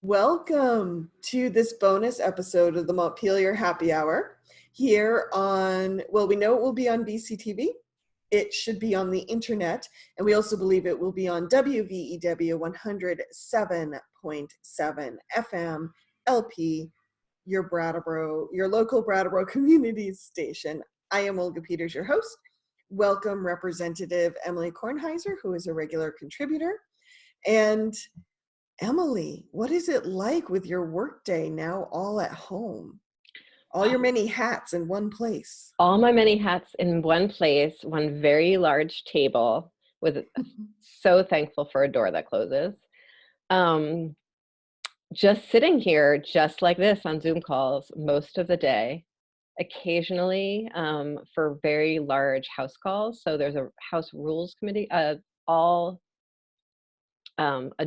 Welcome to this bonus episode of the Montpelier Happy Hour here on, well, we know it will be on BCTV. It should be on the internet, and we also believe it will be on WVEW 107.7 FM LP, your local Brattleboro community station. I am Olga Peters, your host. Welcome Representative Emilie Kornheiser, who is a regular contributor. And Emilie, what is it like with your workday now all at home? All your many hats in one place. All my many hats in one place, one very large table with so thankful for a door that closes. Just sitting here just like this on Zoom calls most of the day, occasionally for very large house calls. So there's a House Rules Committee, a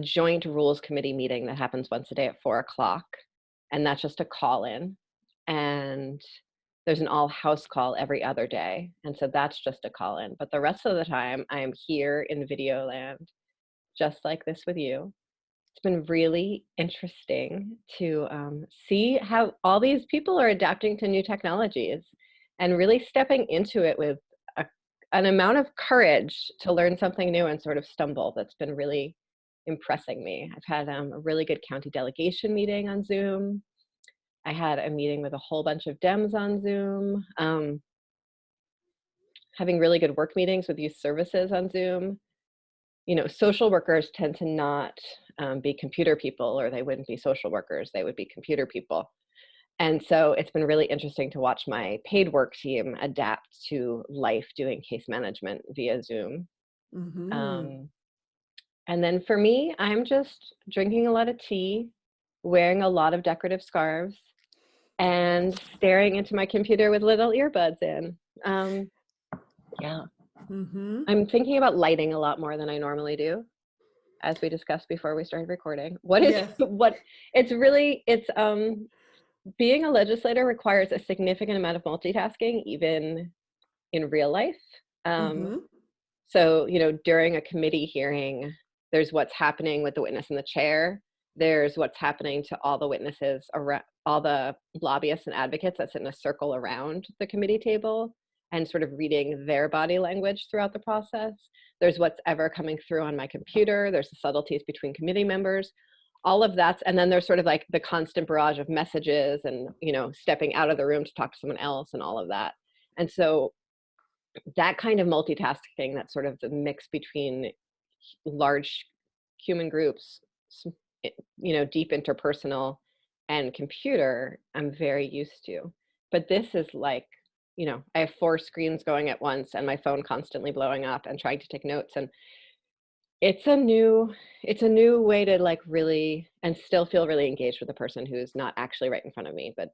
joint Rules Committee meeting that happens once a day at 4 o'clock. And that's just a call-in. And there's an all-house call every other day. And so that's just a call-in. But the rest of the time, I'm here in video land, just like this with you. It's been really interesting to see how all these people are adapting to new technologies and really stepping into it with an amount of courage to learn something new and sort of stumble. That's been really impressing me. I've had a really good county delegation meeting on Zoom. I had a meeting with a whole bunch of Dems on Zoom, having really good work meetings with youth services on Zoom. You know, social workers tend to not be computer people, or they wouldn't be social workers, they would be computer people. And so it's been really interesting to watch my paid work team adapt to life doing case management via Zoom. Mm-hmm. And then for me, I'm just drinking a lot of tea, wearing a lot of decorative scarves, and staring into my computer with little earbuds in. Yeah. Mm-hmm. I'm thinking about lighting a lot more than I normally do, as we discussed before we started recording. Yes. Being a legislator requires a significant amount of multitasking, even in real life. Mm-hmm. So, you know, during a committee hearing, there's what's happening with the witness in the chair. There's what's happening to all the witnesses, around, all the lobbyists and advocates that sit in a circle around the committee table and sort of reading their body language throughout the process. There's what's ever coming through on my computer. There's the subtleties between committee members. All of that, and then there's sort of like the constant barrage of messages and, you know, stepping out of the room to talk to someone else and all of that. And so that kind of multitasking, that's sort of the mix between large human groups, you know, deep interpersonal and computer, I'm very used to. But this is like, you know, I have 4 screens going at once and my phone constantly blowing up and trying to take notes. And it's a new way to like really, and still feel really engaged with the person who's not actually right in front of me, but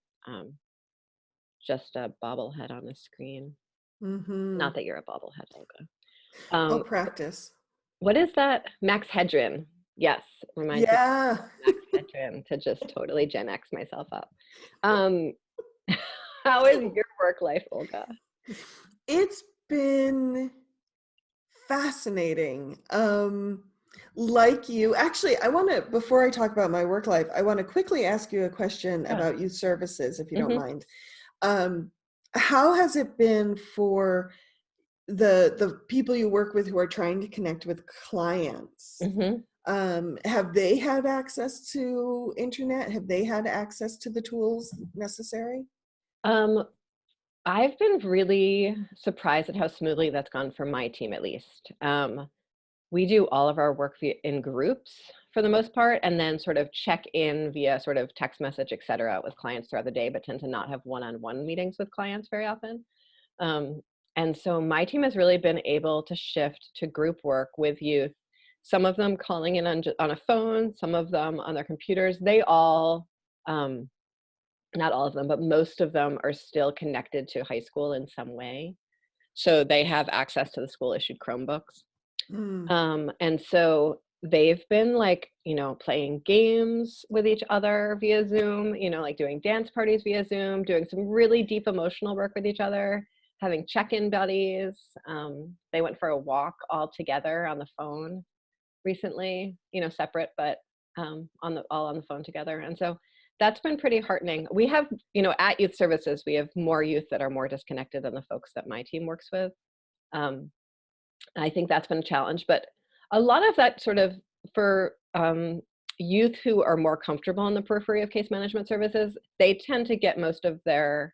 just a bobblehead on the screen. Mm-hmm. Not that you're a bobblehead, Olga. I'll practice. What is that? Max Hedren. Yes, reminds me Yeah. of Max Hedren, to just totally Gen X myself up. How is your work life, Olga? It's been fascinating. Like you, actually, before I talk about my work life, I want to quickly ask you a question about youth services, if you don't mind. How has it been for the people you work with who are trying to connect with clients? Have they had access to internet? Have they had access to the tools necessary? I've been really surprised at how smoothly that's gone for my team, at least. We do all of our work in groups for the most part, and then sort of check in via sort of text message, et cetera, with clients throughout the day, but tend to not have one-on-one meetings with clients very often. And so my team has really been able to shift to group work with youth, some of them calling in on a phone, some of them on their computers. They all, not all of them, but most of them are still connected to high school in some way. So they have access to the school issued Chromebooks. And so they've been like, you know, playing games with each other via Zoom, you know, like doing dance parties via Zoom, doing some really deep emotional work with each other, having check-in buddies. They went for a walk all together on the phone recently, you know, separate, but all on the phone together. And so that's been pretty heartening. We have, at Youth Services, we have more youth that are more disconnected than the folks that my team works with. I think that's been a challenge, but a lot of that sort of for youth who are more comfortable on the periphery of case management services, they tend to get most of their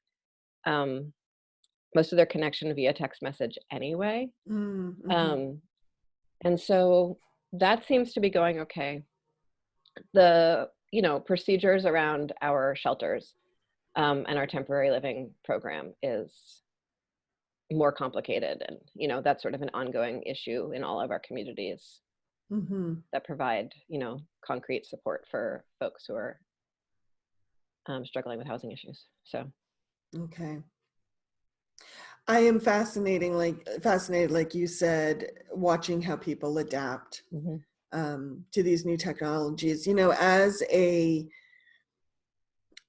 connection via text message anyway. Mm-hmm. And so that seems to be going okay. The procedures around our shelters and our temporary living program is more complicated, and that's sort of an ongoing issue in all of our communities that provide concrete support for folks who are struggling with housing issues. So okay, I am fascinated, like you said, watching how people adapt to these new technologies. As a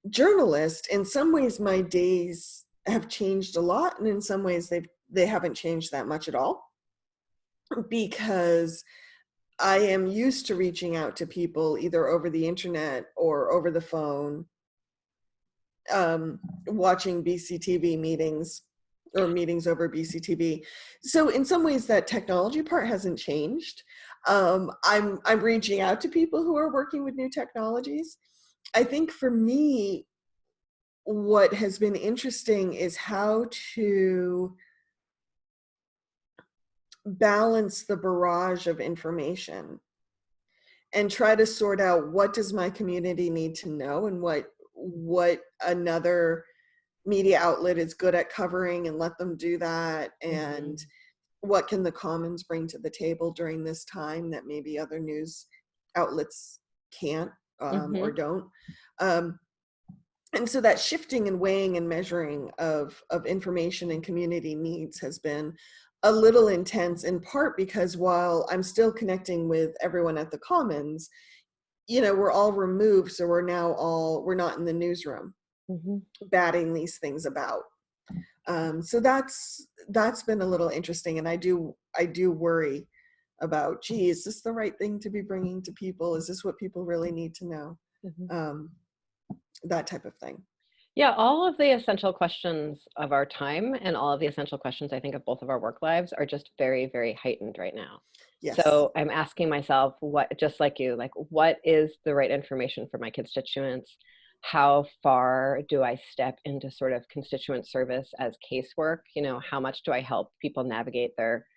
journalist, in some ways my days have changed a lot, and in some ways they haven't changed that much at all, because I am used to reaching out to people either over the internet or over the phone, watching BCTV meetings or meetings over BCTV. So in some ways that technology part hasn't changed. I'm reaching out to people who are working with new technologies. I think for me, what has been interesting is how to balance the barrage of information and try to sort out what does my community need to know, and what another media outlet is good at covering, and let them do that, and what can the commons bring to the table during this time that maybe other news outlets can't or don't. And so that shifting and weighing and measuring of information and community needs has been a little intense, in part because while I'm still connecting with everyone at the commons, we're all removed, so we're not in the newsroom batting these things about. So that's been a little interesting, and I do worry about, gee, is this the right thing to be bringing to people? Is this what people really need to know? That type of thing. Yeah, all of the essential questions of our time and all of the essential questions, I think, of both of our work lives are just very, very heightened right now. Yes. So I'm asking myself, just like you, what is the right information for my constituents? How far do I step into sort of constituent service as casework? How much do I help people navigate their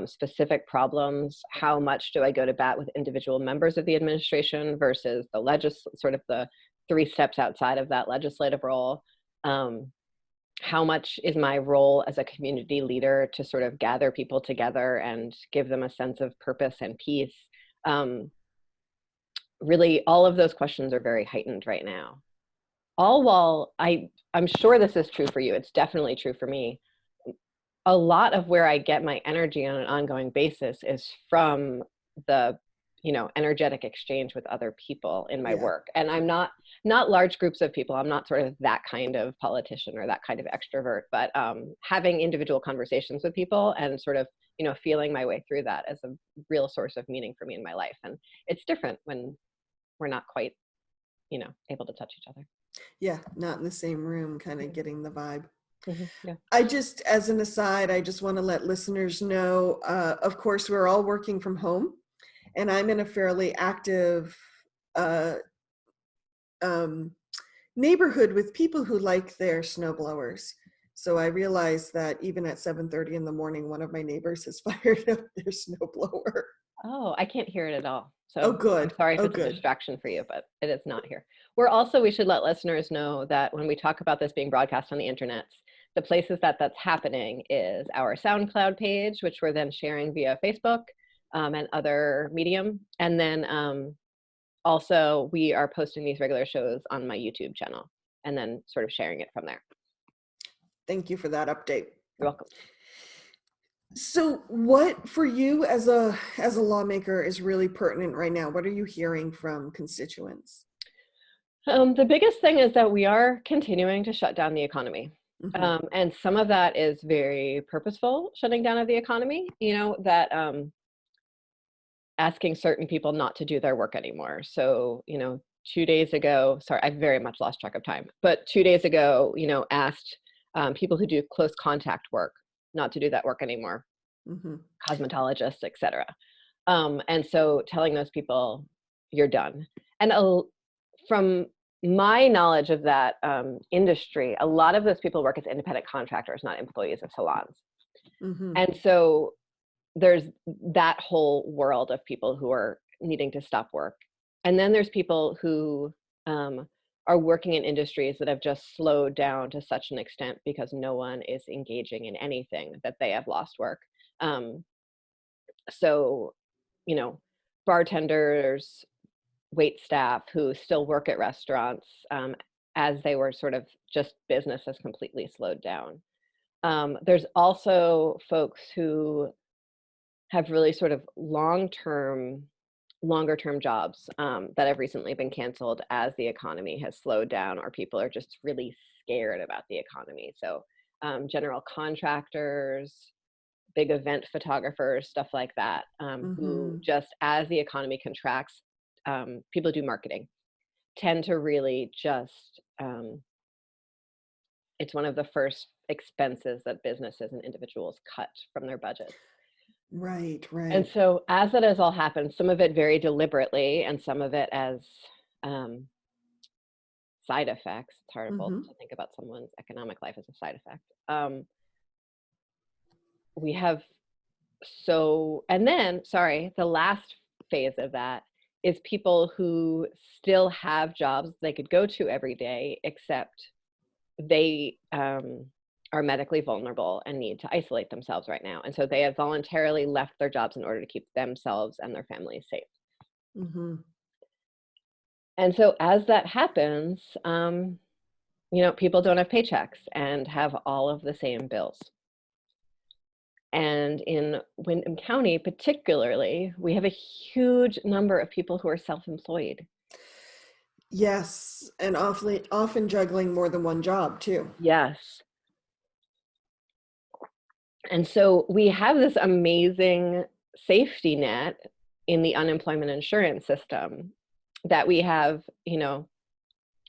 specific problems? How much do I go to bat with individual members of the administration versus the sort of the 3 steps outside of that legislative role? How much is my role as a community leader to sort of gather people together and give them a sense of purpose and peace? Really, all of those questions are very heightened right now. All while I'm sure this is true for you, it's definitely true for me. A lot of where I get my energy on an ongoing basis is from the energetic exchange with other people in my work. And I'm not large groups of people. I'm not sort of that kind of politician or that kind of extrovert, but having individual conversations with people and sort of, feeling my way through that as a real source of meaning for me in my life. And it's different when we're not quite, able to touch each other. Yeah, not in the same room, kind of getting the vibe. Yeah. I just, as an aside, I just want to let listeners know, of course, we're all working from home, and I'm in a fairly active neighborhood with people who like their snow blowers. So I realized that even at 7:30 in the morning, one of my neighbors has fired up their snow blower. Oh, I can't hear it at all. So oh, good. I'm sorry if oh, it's good. a distraction for you, but it is not here. We should let listeners know that when we talk about this being broadcast on the internet, the places that that's happening is our SoundCloud page, which we're then sharing via Facebook and other medium. And then also we are posting these regular shows on my YouTube channel and then sort of sharing it from there. Thank you for that update. You're welcome. So what for you as a lawmaker is really pertinent right now? What are you hearing from constituents? The biggest thing is that we are continuing to shut down the economy. And some of that is very purposeful shutting down of the economy, that asking certain people not to do their work anymore. So, 2 days ago, sorry, I very much lost track of time, but 2 days ago, asked people who do close contact work not to do that work anymore, Mm-hmm. cosmetologists, etc. And so telling those people, you're done. And from my knowledge of that industry, a lot of those people work as independent contractors, not employees of salons. Mm-hmm. And so there's that whole world of people who are needing to stop work. And then there's people who are working in industries that have just slowed down to such an extent because no one is engaging in anything that they have lost work. So, you know, bartenders, wait staff who still work at restaurants as they were sort of just business has completely slowed down. There's also folks who have really sort of longer term jobs that have recently been canceled as the economy has slowed down or people are just really scared about the economy. So general contractors, big event photographers, stuff like that, who Mm-hmm. just as the economy contracts, people who do marketing tend to really just, it's one of the first expenses that businesses and individuals cut from their budgets. Right, And right. so as that has all happened, some of it very deliberately and some of it as um, side effects, it's horrible Mm-hmm. to think about someone's economic life as a side effect. We have and then, sorry, the last phase of that is people who still have jobs they could go to every day, except they are medically vulnerable and need to isolate themselves right now. And so they have voluntarily left their jobs in order to keep themselves and their families safe. Mm-hmm. And so as that happens, people don't have paychecks and have all of the same bills. And in Windham County, particularly, we have a huge number of people who are self-employed. Yes, and often juggling more than one job too. Yes. And so we have this amazing safety net in the unemployment insurance system that we have,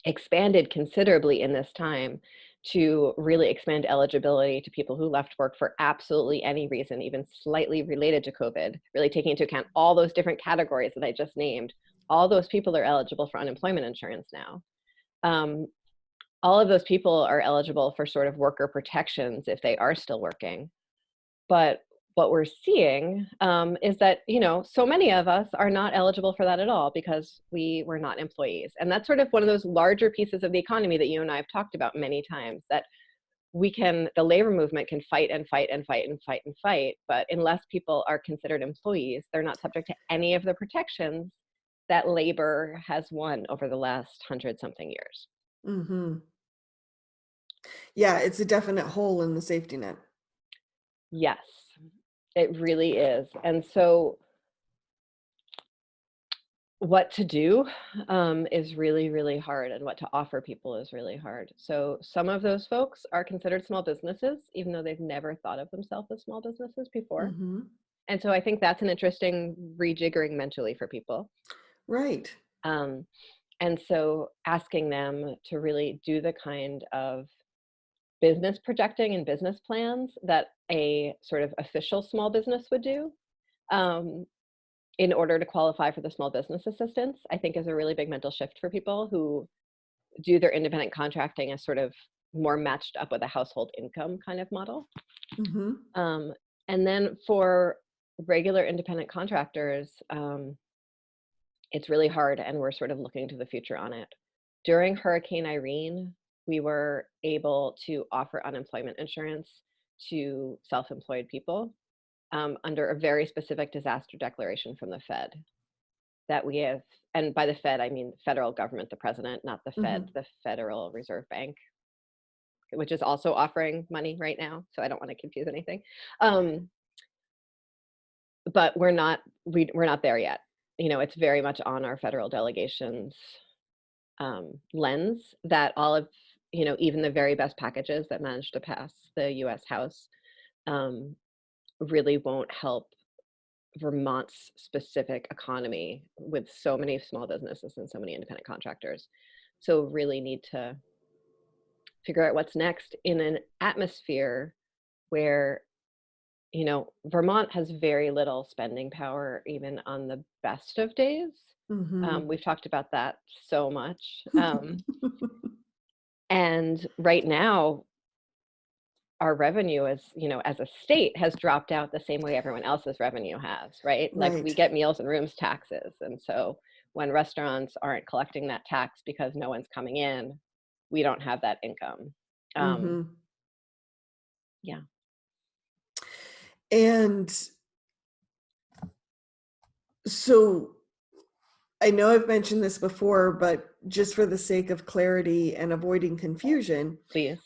expanded considerably in this time to really expand eligibility to people who left work for absolutely any reason, even slightly related to COVID, really taking into account all those different categories that I just named. All those people are eligible for unemployment insurance now. All of those people are eligible for sort of worker protections if they are still working. But what we're seeing is that, so many of us are not eligible for that at all because we were not employees. And that's sort of one of those larger pieces of the economy that you and I have talked about many times, that the labor movement can fight and fight and fight and fight and fight. But unless people are considered employees, they're not subject to any of the protections that labor has won over the last 100-something years. Mm-hmm. Yeah, it's a definite hole in the safety net. Yes, it really is. And so what to do is really, really hard, and what to offer people is really hard. So some of those folks are considered small businesses, even though they've never thought of themselves as small businesses before. Mm-hmm. And so I think that's an interesting rejiggering mentally for people. Right. And so asking them to really do the kind of business projecting and business plans that a sort of official small business would do. In order to qualify for the small business assistance, I think is a really big mental shift for people who do their independent contracting as sort of more matched up with a household income kind of model. Mm-hmm. And then for regular independent contractors, it's really hard, and we're sort of looking to the future on it. During Hurricane Irene, we were able to offer unemployment insurance to self-employed people under a very specific disaster declaration from the Fed that we have, and by the Fed, I mean the federal government, the president, not the Fed, Mm-hmm. the Federal Reserve Bank, which is also offering money right now. So I don't want to confuse anything. But we're not there yet. It's very much on our federal delegation's lens that all of, even the very best packages that managed to pass the US House really won't help Vermont's specific economy with so many small businesses and so many independent contractors. So really need to figure out what's next in an atmosphere where, you know, Vermont has very little spending power, even on the best of days. We've talked about that so much. And right now, our revenue as, you know, as a state has dropped out the same way everyone else's revenue has, right? Like we Right. get meals and rooms taxes. And so when restaurants aren't collecting that tax because no one's coming in, we don't have that income. Yeah. And so I know I've mentioned this before, but just for the sake of clarity and avoiding confusion, Please.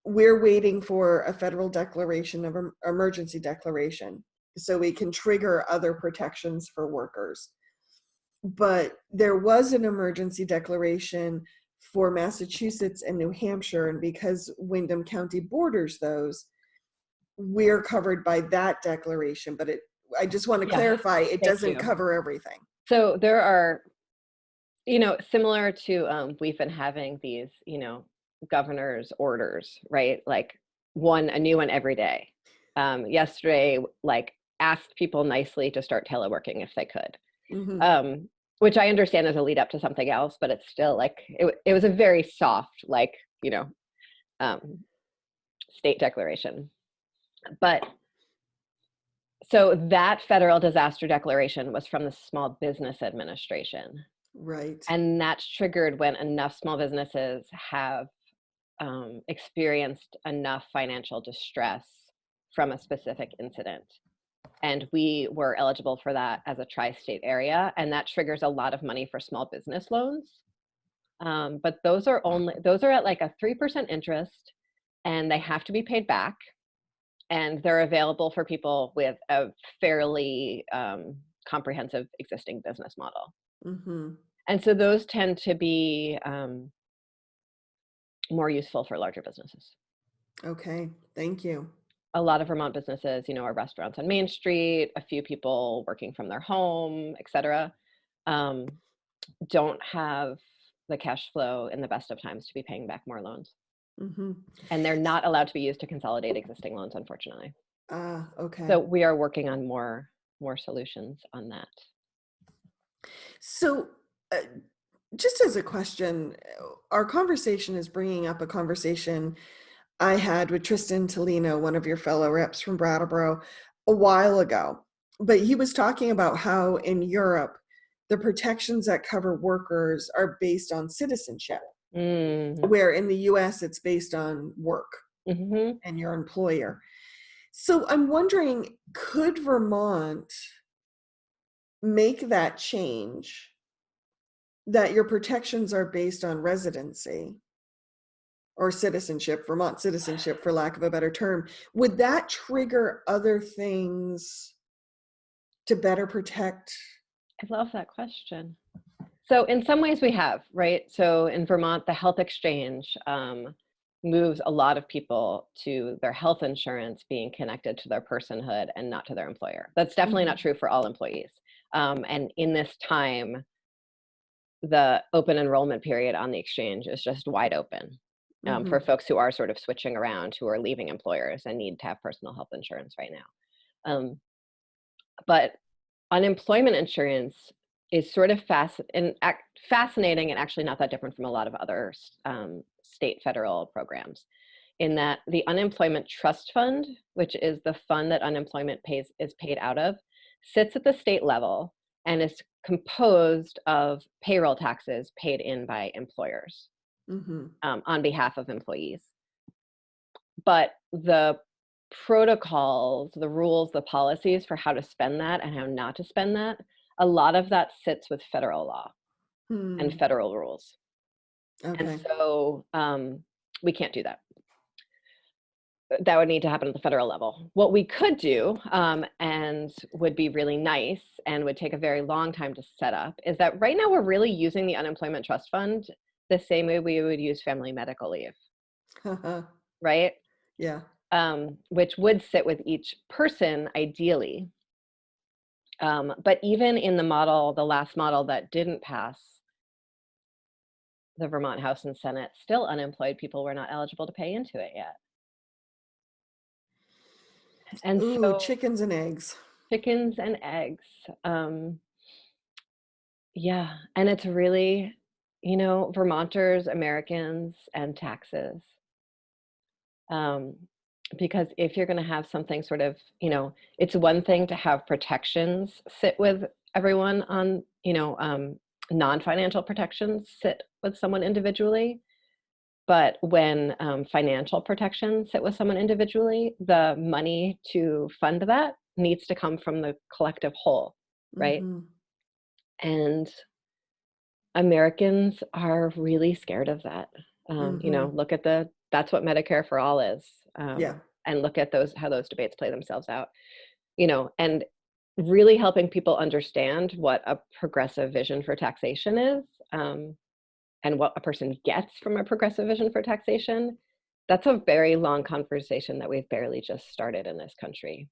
we're waiting for a federal declaration of emergency declaration so we can trigger other protections for workers. But there was an emergency declaration for Massachusetts and New Hampshire, and because Windham County borders those, we're covered by that declaration. But I just want to clarify, it doesn't cover everything. So there are, you know, similar to, we've been having these, you know, governor's orders, right? Like a new one every day. Yesterday, like asked people nicely to start teleworking if they could, which I understand is a lead up to something else, but it's still like, it was a very soft, like, you know, state declaration. But so that federal disaster declaration was from the Small Business Administration. Right. And that's triggered when enough small businesses have experienced enough financial distress from a specific incident. And we were eligible for that as a tri-state area, and that triggers a lot of money for small business loans. But those are at like a 3% interest, and they have to be paid back. And they're available for people with a fairly comprehensive existing business model. And so those tend to be more useful for larger businesses. Okay, thank you. A lot of Vermont businesses, you know, are restaurants on Main Street, a few people working from their home, et cetera, don't have the cash flow in the best of times to be paying back more loans. And they're not allowed to be used to consolidate existing loans, unfortunately. Okay. So we are working on more solutions on that. So just as a question, our conversation is bringing up a conversation I had with Tristan Tolino, one of your fellow reps from Brattleboro, a while ago. But he was talking about how in Europe, the protections that cover workers are based on citizenship, where in the US, it's based on work and your employer. So I'm wondering, could Vermont make that change, that your protections are based on residency or citizenship, Vermont citizenship, for lack of a better term? Would that trigger other things to better protect? I love that question. So in some ways we have, right? So in Vermont, the health exchange moves a lot of people to their health insurance being connected to their personhood and not to their employer. That's definitely not true for all employees. And in this time, the open enrollment period on the exchange is just wide open for folks who are sort of switching around, who are leaving employers and need to have personal health insurance right now. But unemployment insurance is sort of fascinating and actually not that different from a lot of other state federal programs, in that the unemployment trust fund, which is the fund that unemployment is paid out of, sits at the state level and is composed of payroll taxes paid in by employers on behalf of employees. But the protocols, the rules, the policies for how to spend that and how not to spend that, a lot of that sits with federal law and federal rules. And so we can't do that. That would need to happen at the federal level. What we could do, and would be really nice and would take a very long time to set up, is that right now we're really using the unemployment trust fund the same way we would use family medical leave, right? Yeah. Which would sit with each person ideally. But even in the model, the last model that didn't pass the Vermont House and Senate, still unemployed people were not eligible to pay into it yet. And Ooh, so chickens and eggs. chickens and eggs. Yeah, and it's really, Vermonters, Americans, and taxes. Because if you're going to have something sort of, it's one thing to have protections sit with everyone on, non-financial protections sit with someone individually. But when financial protections sit with someone individually, the money to fund that needs to come from the collective whole, right? Mm-hmm. And Americans are really scared of that. Mm-hmm. Look at that's what Medicare for All is. Yeah. And look at how those debates play themselves out, and really helping people understand what a progressive vision for taxation is, and what a person gets from a progressive vision for taxation. That's a very long conversation that we've barely just started in this country,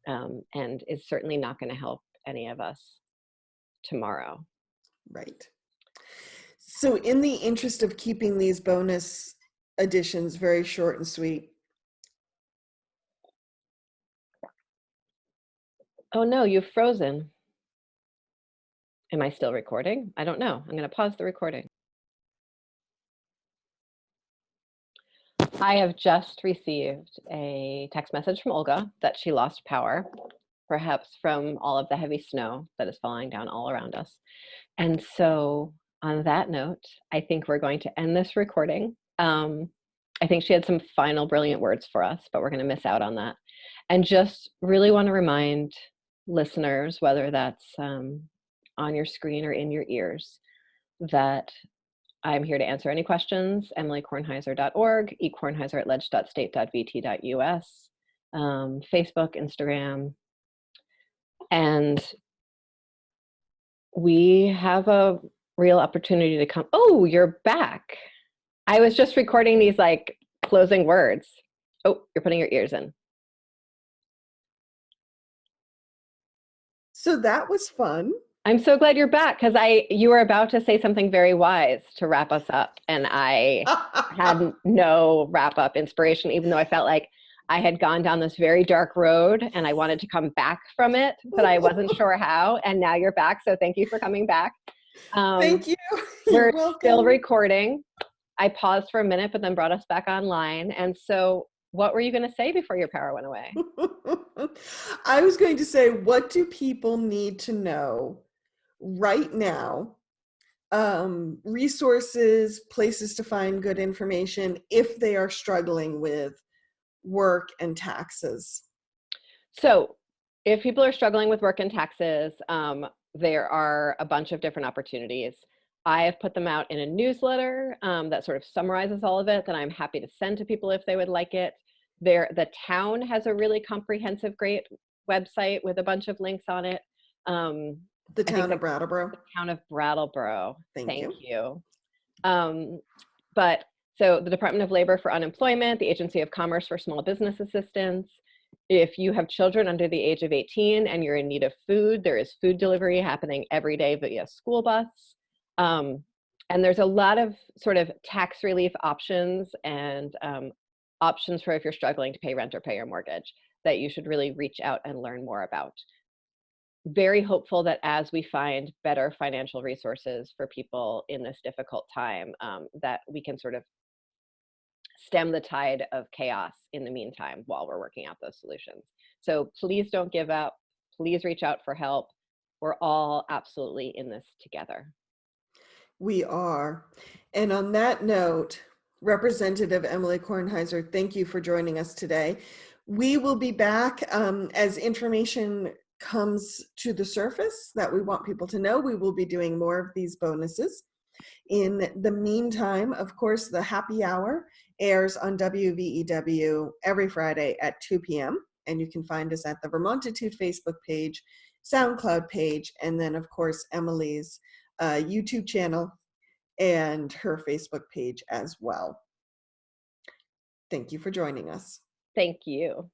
and is certainly not going to help any of us tomorrow. Right. So in the interest of keeping these bonus additions very short and sweet. Oh no, you've frozen. Am I still recording? I don't know. I'm going to pause the recording. I have just received a text message from Olga that she lost power, perhaps from all of the heavy snow that is falling down all around us. And so on that note, I think we're going to end this recording. I think she had some final brilliant words for us, but we're going to miss out on that. And just really want to remind listeners, whether that's on your screen or in your ears, that I'm here to answer any questions. EmilieKornheiser.org, eKornheiser@ledge.state.vt.us, Facebook, Instagram, and we have a real opportunity to come. Oh, you're back. I was just recording these like closing words. Oh, you're putting your ears in. So that was fun. I'm so glad you're back, because you were about to say something very wise to wrap us up, and I had no wrap up inspiration, even though I felt like I had gone down this very dark road and I wanted to come back from it, but I wasn't sure how. And now you're back, so thank you for coming back. Thank you. We're You're welcome. still recording. I paused for a minute, but then brought us back online. And so what were you going to say before your power went away? I was going to say, what do people need to know right now? Resources, places to find good information if they are struggling with work and taxes. So if people are struggling with work and taxes, there are a bunch of different opportunities. I have put them out in a newsletter that sort of summarizes all of it that I'm happy to send to people if they would like it. The town has a really comprehensive, great website with a bunch of links on it. The town of Brattleboro. The town of Brattleboro. Thank you. But so the Department of Labor for Unemployment, the Agency of Commerce for Small Business Assistance. If you have children under the age of 18 and you're in need of food, there is food delivery happening every day via school bus. And there's a lot of sort of tax relief options and options for if you're struggling to pay rent or pay your mortgage that you should really reach out and learn more about. Very hopeful that as we find better financial resources for people in this difficult time, that we can sort of stem the tide of chaos in the meantime while we're working out those solutions. So please don't give up. Please reach out for help. We're all absolutely in this together. We are. And on that note, Representative Emilie Kornheiser, thank you for joining us today. We will be back as information comes to the surface that we want people to know. We will be doing more of these bonuses. In the meantime, of course, the happy hour airs on WVEW every Friday at 2 p.m. And you can find us at the Vermontitude Facebook page, SoundCloud page, and then, of course, Emilie's YouTube channel and her Facebook page as well. Thank you for joining us. Thank you.